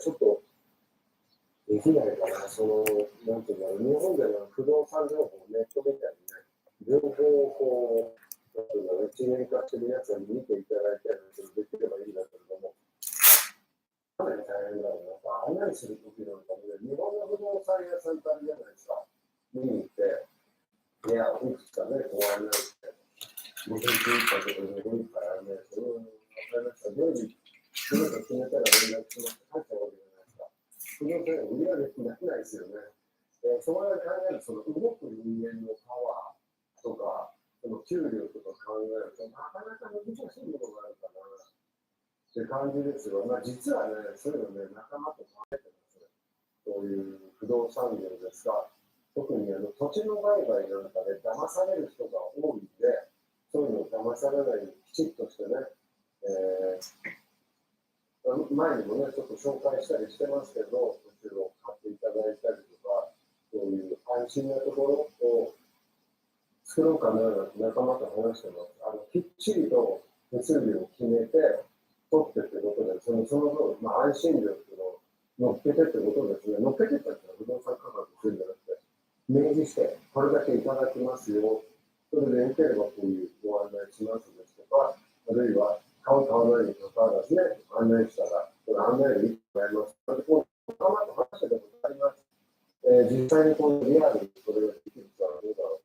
ちょっとできないかな、なんていうの、日本での不動産情報、ネットみたいにね、情報をなんていうの、一元化して皆さんに見ていただいたりするできればいいんだけれども、かなり大変だろうな。案内するときなんかもね、日本の不動産屋さんってあるじゃないですか。見に行って、いや、いくつかね、こう案内して、僕に聞いたけど、日本からね、分かりました。どういう決めたら連絡しますって書いてあるわけじゃないですか。その点、売り上げにならないですよね。そこで考えるその動く人間のパワーとか、その給料とか考えると、なかなか難しいものがあるかなって感じですが、まあ、実はね、そういうのね、仲間と考えてます。そういう不動産業ですが、特に土地の売買なんかで騙される人が多いんで、そういうのを騙されないようにきちっとしてね、前にもね、ちょっと紹介したりしてますけど、土地を買っていただいたりとか、そういう安心なところを作ろうかななんて仲間と話してます。きっちりと手数料を決めて、取ってってことで、その分、まあ、安心料っていうのを乗っけてってことですね。乗っけてってのは不動産価格するんじゃなくて、明示して、これだけいただきますよ。それでよければこういうご案内しますですとか、あるいは買う買わないにかかわらずね、案内したら、これ案内でいくらやります。それでこう、仲間と話してたことあります。実際にこうリアルにそれができるからどうだろ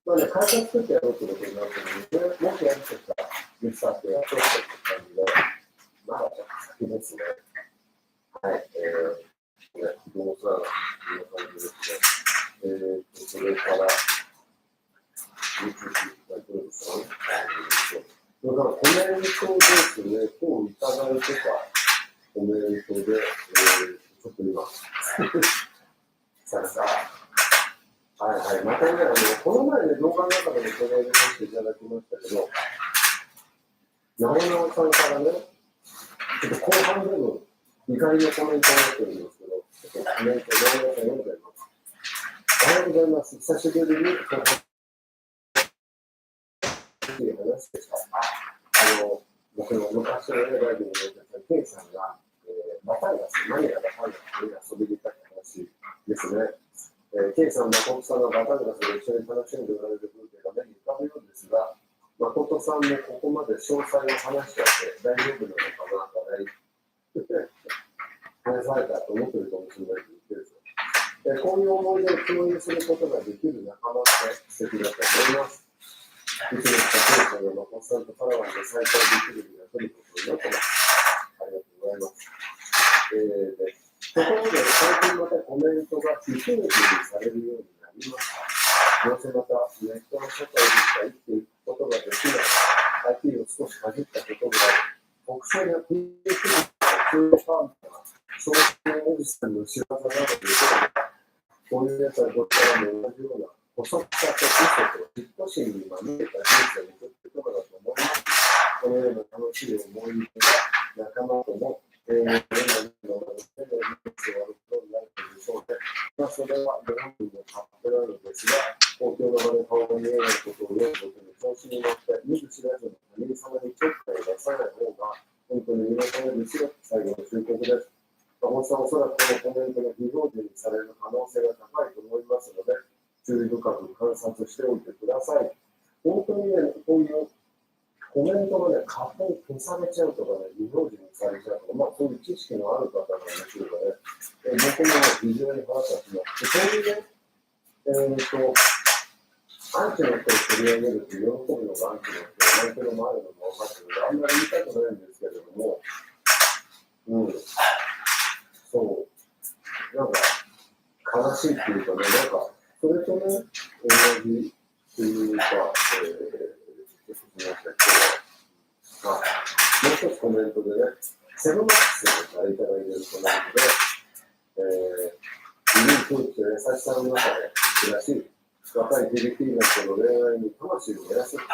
う。まあね、会社作ってやろうってことになってるので、もしやるとしたら、実際ってやっておくって感じで、まだちょっと先ですね。はい。不動産、こんな感じですね。それから、どうですかね。だからコメントですね、今日いただいてたコメントで、ちょっと今、さあ、はいはい、またね、この前ね、動画の中でも取り上げさせていただきましたけど、直直さんからね、ちょっと後半部分、怒りのコメントを持ってるんですけど、ちょっとコメント、直直さん読んでます。おはようございます。久しぶりに、話でした。僕の昔のね、ライブに出てたケイさんが、バタンガス、何がバタンガスに遊びに行ったって話ですね。ケイさん、誠さんがバタンガスで一緒に楽しんでおられる風景が目に浮かぶようですが、誠さんもここまで詳細を話しちゃって大丈夫なのかなと笑い話されたと思ってるかもしれないと言ってるんですよ。こういう思い出を共有することができる仲間って素敵だと思います。いつの日かケイさんが誠さんとパラワンで再会できる日が来ることを祈ってます。ありがとうございます。ところで最近またコメントが非表示にされるようになりました。どうせまたネットの社会でしか生きていくことができない IT を少しかじったことぐらい特殊な PhD の通販とかソーシャルおじさんの仕業なのでこういうやつはどっからも同じような細くさと嘘と嫉妬心にまみれた人生を送っていくことだと思います。このような楽しい思い出が仲間ともそれはご本人の勝手なのですが、公共の場で顔が見えないことを読むことに調子に乗って見ず知らずの他人様にちょっかいを出さない方が本当に皆様ですよ。最後の忠告です。本さん、おそらくこのコメントが非表示にされる可能性が高いと思いますので、注意深く観察しておいてください。本当にね、こういうコメントがね、勝手に消されちゃうとかね、非表示にされちゃうとか、そういう知識のある方なんでしょうかね。僕もね、非常に腹立ちます。そういうね、アンチの人を取り上げると喜ぶのがアンチの人、相手のもあるのも分かってるので、あんまり言いたくないんですけれども、そう、なんか、悲しいっていうかね、なんか、それとね、同じっていうか、もう一つコメントでね、セブンマックスからいただいているコメントで、自分空気と優しさの中で暮らし、若いフィリピンの人の恋愛に魂を燃やす。フ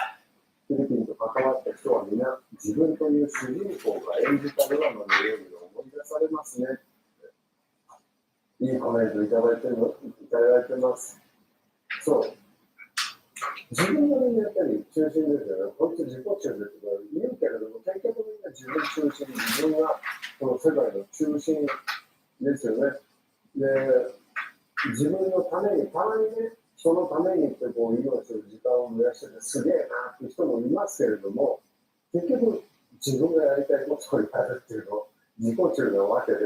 ィリピンと関わった人は皆、自分という主人公が演じたドラマのように思い出されますね。いいコメントいただいてます。そう。自分がやっぱり中心ですよね。本当に自己中ですけど、言うけれども、結局みんな自分中心、自分がこの世界の中心ですよね。で、自分のために、たまにね、人のためにってこう、命を時間を燃やしてて、すげえなっていう人もいますけれども、結局、自分がやりたいことをやるっていうの、自己中なわけで、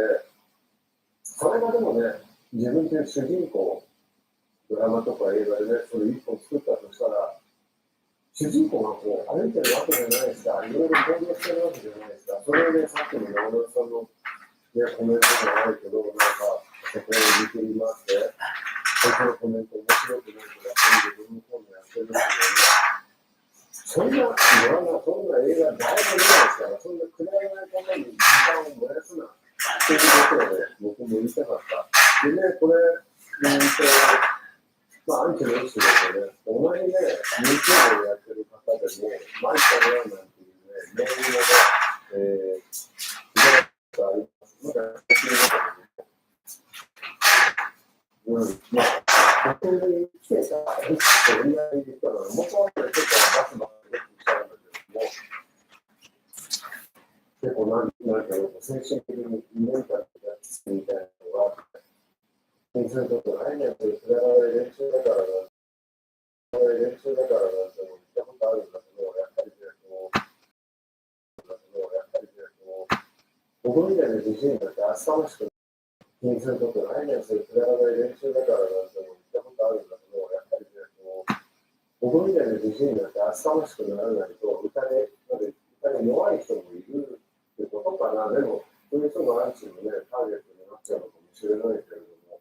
それがでもね、自分という主人公、ドラマとか映画でね、それ一本作ったとしたら、主人公がこう歩いてるわけじゃないですか、いろいろ行動してるわけじゃないですか、それをね、さっきの山本さんの、ね、コメントじゃないけど、なんか、そこを見てみまして、そいつのコメント面白くないけど、自分の方にやってるんですよね。そんな映画誰も見ないですから、そんなくだらないことに時間を燃やすなっていうことをね、僕も言いたかった。でね、これ、アンチの意識ですよね。同じね、YouTube をやってる方でも、マイカルなんていうね、メールで、があります。なんか、僕に来てた人みんなに言ったのは、僕はね、結構バスバスでしたんだけども、結構なんか精神的にメンタルがつみたいなのが、そういうことないねんと、くだらない練習だからなんて思ったことあるんだけど、やっぱりね、僕みたいな自信があって、明日のしく気にすることないねん、そういうくだらない練習だからなんて言ったことあるんだけど、やっぱりね、僕みたいな自信があって、厚かましくならないと、歌に弱い人もいるってことかな。でも、そういう人がアンチのね、ターゲットになっちゃうのかもしれないけれども、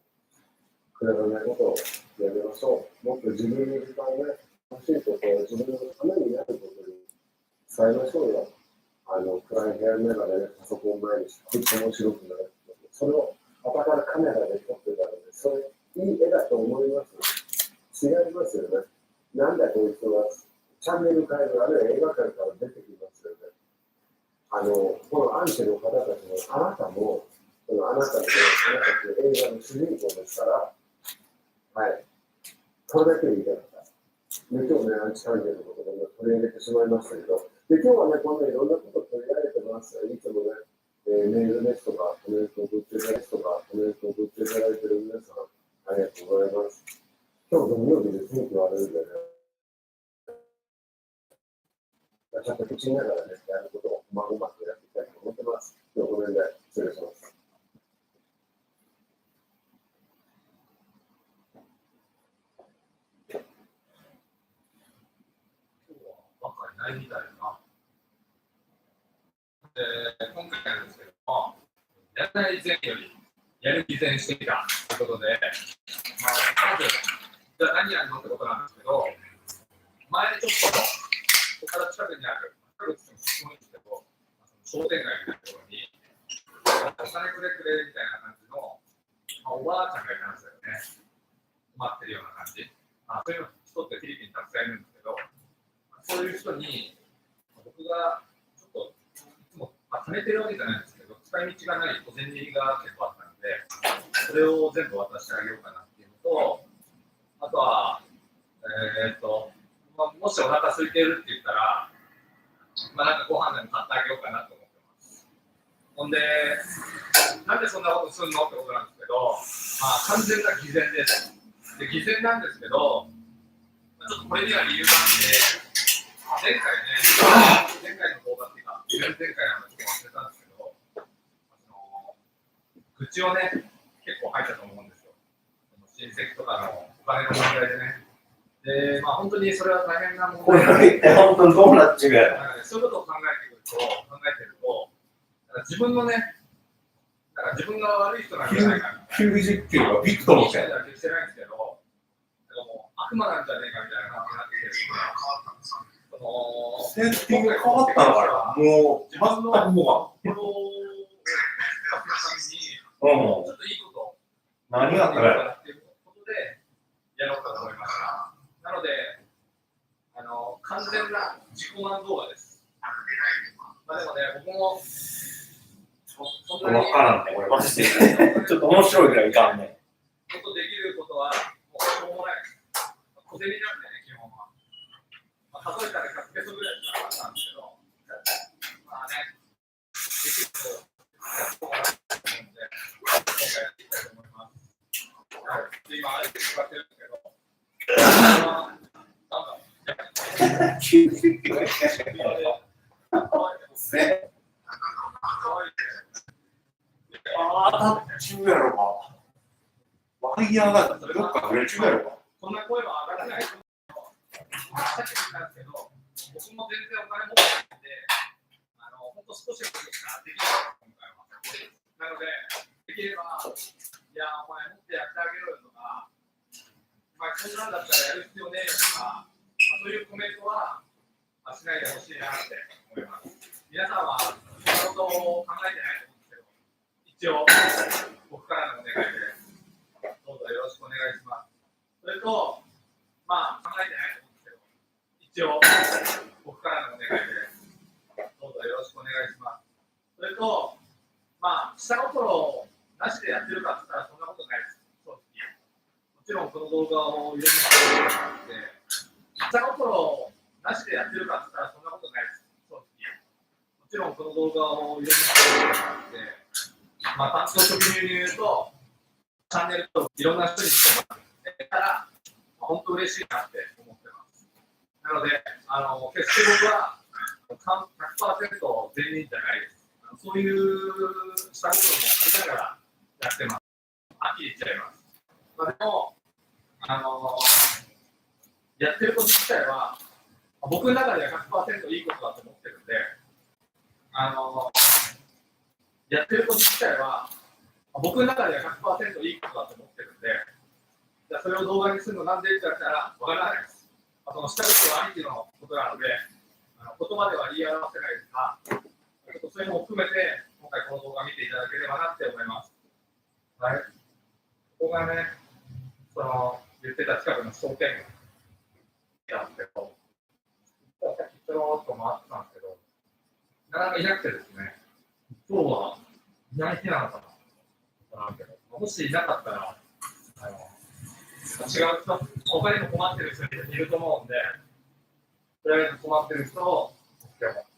くだらないことをやめましょう。もっと自分の時間ね、欲しいことを自分のためになることに伝えましょうよ。暗い部屋の中で、ね、パソコン前にして面白くなる。それを後からカメラで撮ってたので、それいい絵だと思います。違いますよね。なんだこいつは、チャンネル変える、あるいは映画館から出てきますよね。このアンチの方たちも、あなたも、あなたの、映画の主人公ですから、はい。それだけで言いたかった。で、今日ね、アンチ関係のことを取り上げてしまいましたけど、で、今日はね、こんないろんなことを取り上げてます。いつもね、メールですとか、コメントを送っていただいている皆さん、ありがとうございます。今日土曜日で天気悪いんでね、ちょっと口にながらね、やることをまごまとやっていきたいと思ってます。今日この辺で失礼します。今回ないみたいな。今回なんですけども、やらない前よりやる気前してきたということで、まず、じゃあ何やるのってことなんですけど、前ちょっと、ここから近くにある、すごいんですけど、商店街みたいなところに、お金くれくれみたいな感じの、おばあちゃんがいたんですよね。困ってるような感じ。そういう人ってフィリピンにたくさんいるんですけど、そういう人に、僕がちょっと、いつも、貯めてるわけじゃないんですけど、使い道がない小銭が結構あったので、それを全部渡してあげようかなっていうのと、あとは、もしお腹空いてるって言ったら、なんかご飯でも買ってあげようかなと思ってます。ほんで、なんでそんなことするのってことなんですけど、完全な偽善です。で、偽善なんですけど、ちょっとこれには理由があって、前回の動画っていうか、前回のちょっと忘れたんですけど、愚痴をね、結構入ったと思うんですよ。親戚とかのお金の問題でね。で、本当にそれは大変な問題で、本当にどうなっちゅうか。そういうことを考えてると、自分のね、自分が悪い人なんじゃないか90キロがビットのせい。してないんですけど、悪魔なんじゃねえかみたいな感じになってきてるセッティング変わったのかな。もう自分の全くもフォローをために、ちょっといいことを何があったらっていうことでやろうかと思いました。なので、完全な自己満動画です。でもね、僕もそんなに分からんね、これマジで。ちょっと面白いぐらいいかんね。ことできることは、もうしょうもないです。小銭なんでね、基本は。数えたら100ペソぐらいしかなかったんですけど、できることをやろうかなと思って、使ってるんですけど、なんだろう、90キロしかしない。ああ、中やろか。ワイヤーがどっか触れちゃうやろか。そんな声は上がらないと思うけど、さっき言ったんですけど、僕も全然お金持ってないんで、本当少しのことしかできない今回は。なので、できれば、いや、お前持ってやってあげろよとか、お前こんなんだったらやる必要ねえよとか、そういうコメントはしないでほしいなって思います。皆さんはそんなことを考えてないと思うんですけど、一応、僕からのお願いで、どうぞよろしくお願いします。それと、まあ、考えてないと思うんですけど、一応、僕からのお願いで、どうぞよろしくお願いします。それと、まあ、下心なしでやってるかって言ったらそんなことないです。正直。もちろんこの動画をいろんな人が見て、下心なしでやってるかって言ったらそんなことないです。正直。もちろんこの動画をいろんな人が見て、まあ、担当直入に言うと、チャンネルといろんな人に来てもらってたら、本当嬉しいなって思ってます。なので、決して僕は100% 全員じゃないです。そういう下心もありながらやってます。はっきり言っちゃいます。まあ、でも、やってること自体は、僕の中では 100% いいことだと思ってるんで、やってること自体は、僕の中では 100% いいことだと思ってるんで、じゃあそれを動画にするのなんでって言ったらわからないです。その下心ありきのことなので、言葉では言い表せないですが、そういうのも含めて、今回この動画見ていただければなって思います。はい。ここがね、言ってた近くの商店街なんですけど、さっきちょろっと回ってたんですけど、なかなかいなくてですね、今日はいない日なのかななんて、もしいなかったら、違う人、他にも困ってる人いると思うんで、とりあえず困ってる人を見つけます。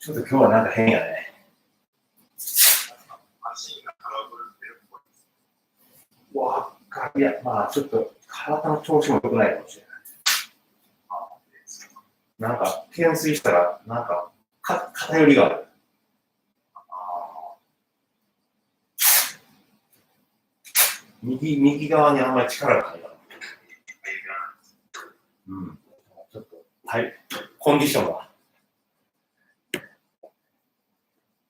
ちょっと今日はなんか変やね。わかる。いや、まあちょっと体の調子も良くないかもしれない。なんか、懸垂したら、なんか、偏りがある。右側にあんまり力がないから。うん。ちょっと、はい。コンディションは。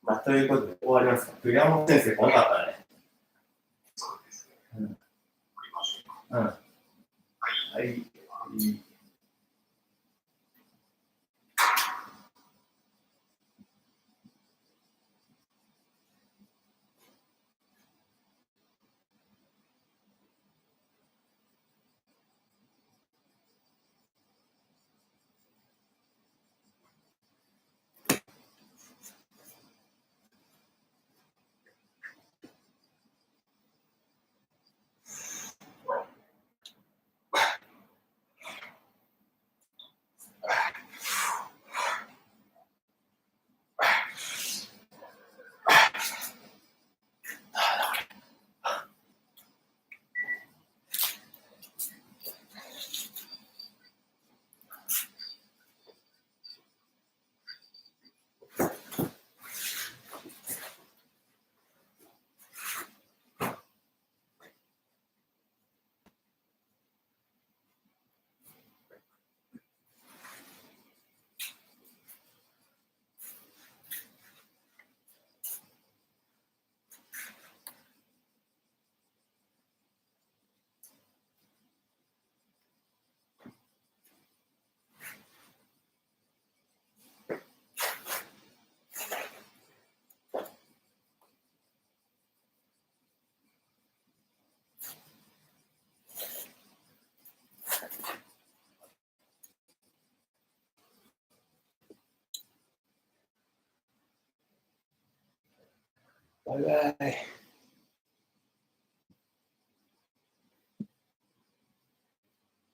まあ、ということで終わりますか。山本先生、来なかったね。うん。うん。はい。バイバイ。